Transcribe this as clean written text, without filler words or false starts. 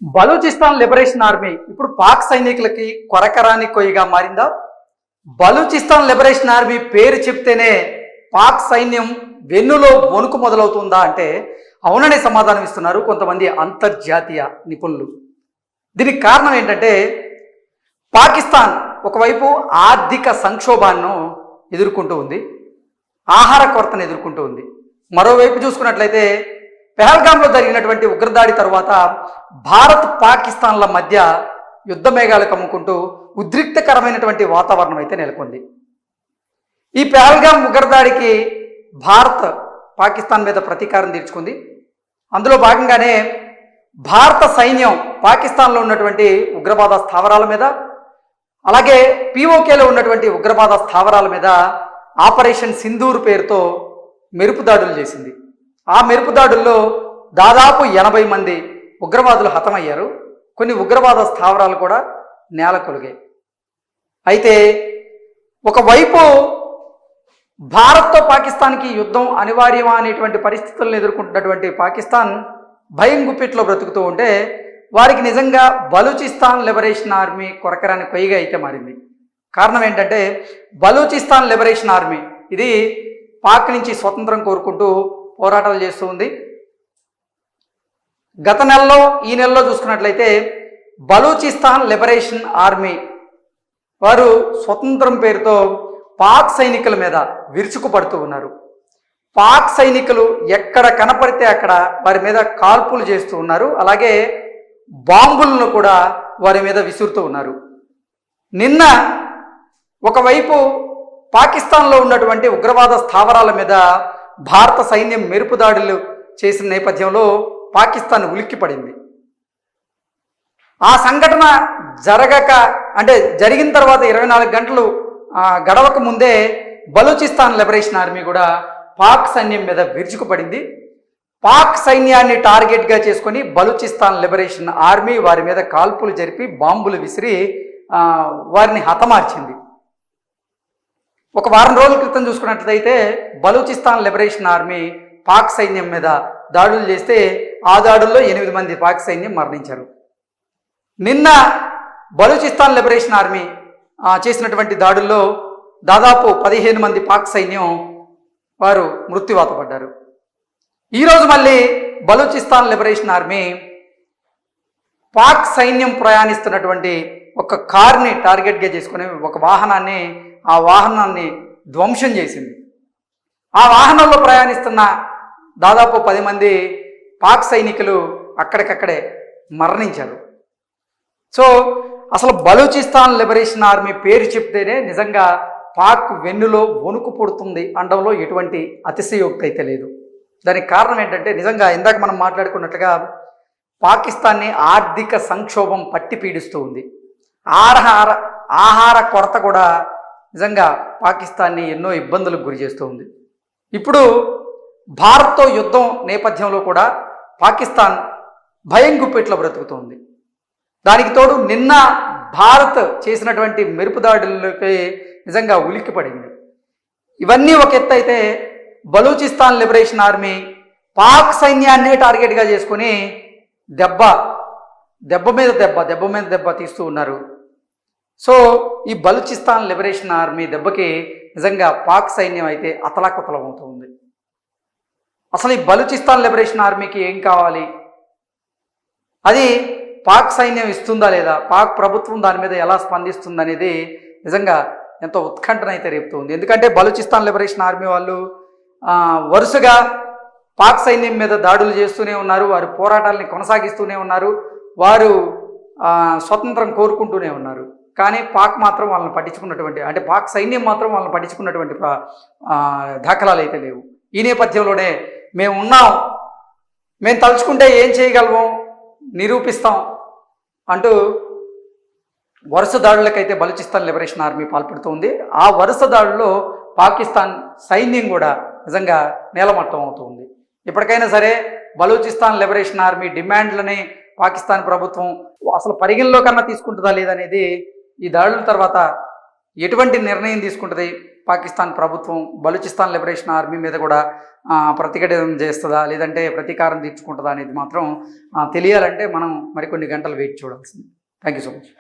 Balochistan liberation army ఇప్పుడు పాక్ సైనికులకి కొరకరాని కొయ్యగా మారిందా? బలూచిస్తాన్ లిబరేషన్ ఆర్మీ పేరు చెప్తేనే పాక్ సైన్యం వెన్నులో వణుకు మొదలవుతుందా అంటే అవుననే సమాధానం ఇస్తున్నారు కొంతమంది అంతర్జాతీయ నిపుణులు. దీనికి కారణం ఏంటంటే పాకిస్తాన్ ఒకవైపు ఆర్థిక సంక్షోభాన్ని ఎదుర్కొంటూ ఉంది, ఆహార కొరతను ఎదుర్కొంటూ ఉంది. మరోవైపు చూసుకున్నట్లయితే పెహల్గాంలో జరిగినటువంటి ఉగ్రదాడి తరువాత భారత్ పాకిస్తాన్ల మధ్య యుద్ధ మేఘాలు కమ్ముకుంటూ ఉద్రిక్తకరమైనటువంటి వాతావరణం అయితే నెలకొంది. ఈ పెహల్గాం ఉగ్రదాడికి భారత్ పాకిస్తాన్ మీద ప్రతీకారం తీర్చుకుంది. అందులో భాగంగానే భారత సైన్యం పాకిస్తాన్లో ఉన్నటువంటి ఉగ్రవాద స్థావరాల మీద, అలాగే పీఓకేలో ఉన్నటువంటి ఉగ్రవాద స్థావరాల మీద ఆపరేషన్ సింధూర్ పేరుతో మెరుపు దాడులు చేసింది. ఆ మెరుపు దాడుల్లో దాదాపు 80 మంది ఉగ్రవాదులు హతమయ్యారు. కొన్ని ఉగ్రవాద స్థావరాలు కూడా నేలకొలిగాయి. అయితే ఒకవైపు భారత్తో పాకిస్తాన్కి యుద్ధం అనివార్యమా అనేటువంటి పరిస్థితులను ఎదుర్కొంటున్నటువంటి పాకిస్తాన్ భయం గుప్పిట్లో బ్రతుకుతూ ఉంటే వారికి నిజంగా బలూచిస్తాన్ లిబరేషన్ ఆర్మీ కొరకరాని కొయ్యగా అయితే మారింది. కారణం ఏంటంటే బలూచిస్తాన్ లిబరేషన్ ఆర్మీ ఇది పాక్ నుంచి స్వతంత్రం కోరుకుంటూ పోరాటాలు చేస్తూ ఉంది. గత నెలలో ఈ నెలలో చూసుకున్నట్లయితే బలూచిస్తాన్ లిబరేషన్ ఆర్మీ వారు స్వతంత్రం పేరుతో పాక్ సైనికుల మీద విరుచుకుపడుతూ ఉన్నారు. పాక్ సైనికులు ఎక్కడ కనపడితే అక్కడ వారి మీద కాల్పులు చేస్తూ ఉన్నారు. అలాగే బాంబులను కూడా వారి మీద విసురుతూ ఉన్నారు. నిన్న ఒకవైపు పాకిస్తాన్లో ఉన్నటువంటి ఉగ్రవాద స్థావరాల మీద భారత సైన్యం మెరుపు దాడులు చేసిన నేపథ్యంలో పాకిస్తాన్ ఉలిక్కిపడింది. ఆ సంఘటన జరిగిన తర్వాత 24 గంటలు గడవక ముందే బలూచిస్తాన్ లిబరేషన్ ఆర్మీ కూడా పాక్ సైన్యం మీద విరుచుకుపడింది. పాక్ సైన్యాన్ని టార్గెట్గా చేసుకొని బలూచిస్తాన్ లిబరేషన్ ఆర్మీ వారి మీద కాల్పులు జరిపి బాంబులు విసిరి వారిని హతమార్చింది. ఒక వారం రోజుల క్రితం చూసుకున్నట్లయితే బలూచిస్తాన్ లిబరేషన్ ఆర్మీ పాక్ సైన్యం మీద దాడులు చేస్తే ఆ దాడుల్లో 8 మంది పాక్ సైన్యం మరణించారు. నిన్న బలూచిస్తాన్ లిబరేషన్ ఆర్మీ చేసినటువంటి దాడుల్లో దాదాపు 15 మంది పాక్ సైన్యం వారు మృత్యువాత పడ్డారు. ఈరోజు మళ్ళీ బలూచిస్తాన్ లిబరేషన్ ఆర్మీ పాక్ సైన్యం ప్రయాణిస్తున్నటువంటి ఒక కార్ని టార్గెట్గా చేసుకుని ఒక వాహనాన్ని ధ్వంసం చేసింది. ఆ వాహనంలో ప్రయాణిస్తున్న దాదాపు 10 మంది పాక్ సైనికులు అక్కడికక్కడే మరణించారు. సో అసలు బలూచిస్తాన్ లిబరేషన్ ఆర్మీ పేరు చెప్తేనే నిజంగా పాక్ వెన్నులో వణుకు పుడుతుంది అనడంలో ఎటువంటి అతిశయోక్తి అయితే లేదు. దానికి కారణం ఏంటంటే నిజంగా ఇందాక మనం మాట్లాడుకున్నట్లుగా పాకిస్తాన్ని ఆర్థిక సంక్షోభం పట్టి పీడిస్తూ ఉంది. ఆహార కొరత కూడా నిజంగా పాకిస్తాన్ని ఎన్నో ఇబ్బందులకు గురి చేస్తూ ఉంది. ఇప్పుడు భారత్తో యుద్ధం నేపథ్యంలో కూడా పాకిస్తాన్ భయం గుప్పెట్లో బ్రతుకుతుంది. దానికి తోడు నిన్న భారత్ చేసినటువంటి మెరుపు దాడులకి నిజంగా ఉలిక్కిపడింది. ఇవన్నీ ఒక ఎత్తు అయితే బలూచిస్తాన్ లిబరేషన్ ఆర్మీ పాక్ సైన్యాన్నే టార్గెట్గా చేసుకుని దెబ్బ మీద దెబ్బ తీస్తూ ఉన్నారు. సో ఈ బలూచిస్తాన్ లిబరేషన్ ఆర్మీ దెబ్బకి నిజంగా పాక్ సైన్యం అయితే అతలాకుతలం అవుతుంది. అసలు ఈ బలూచిస్తాన్ లిబరేషన్ ఆర్మీకి ఏం కావాలి, అది పాక్ సైన్యం ఇస్తుందా లేదా, పాక్ ప్రభుత్వం దాని మీద ఎలా స్పందిస్తుంది అనేది నిజంగా ఎంతో ఉత్కంఠన అయితే రేపుతుంది. ఎందుకంటే బలూచిస్తాన్ లిబరేషన్ ఆర్మీ వాళ్ళు వరుసగా పాక్ సైన్యం మీద దాడులు చేస్తూనే ఉన్నారు. వారు పోరాటాలని కొనసాగిస్తూనే ఉన్నారు. వారు స్వతంత్రం కోరుకుంటూనే ఉన్నారు. కానీ పాక్ మాత్రం వాళ్ళని పట్టించుకున్నటువంటి పాక్ సైన్యం మాత్రం వాళ్ళని పట్టించుకున్నటువంటి దాఖలాలు అయితే లేవు. ఈ నేపథ్యంలోనే మేము తలుచుకుంటే ఏం చేయగలము నిరూపిస్తాం అంటూ వరుస దాడులకైతే బలూచిస్తాన్ లిబరేషన్ ఆర్మీ పాల్పడుతుంది. ఆ వరుస దాడుల్లో పాకిస్తాన్ సైన్యం కూడా నిజంగా నేలమట్టం అవుతుంది. ఇప్పటికైనా సరే బలూచిస్తాన్ లిబరేషన్ ఆర్మీ డిమాండ్లని పాకిస్తాన్ ప్రభుత్వం అసలు పరిగణలో కన్నా తీసుకుంటుందా లేదనేది ఈ దాడుల తర్వాత ఎటువంటి నిర్ణయం తీసుకుంటుంది, పాకిస్తాన్ ప్రభుత్వం బలూచిస్తాన్ లిబరేషన్ ఆర్మీ మీద కూడా ప్రతిఘటన చేస్తుందా, లేదంటే ప్రతీకారం తీర్చుకుంటుందా అనేది మాత్రం తెలియాలంటే మనం మరికొన్ని గంటలు వెయిట్ చూడాల్సింది. Thank you so much.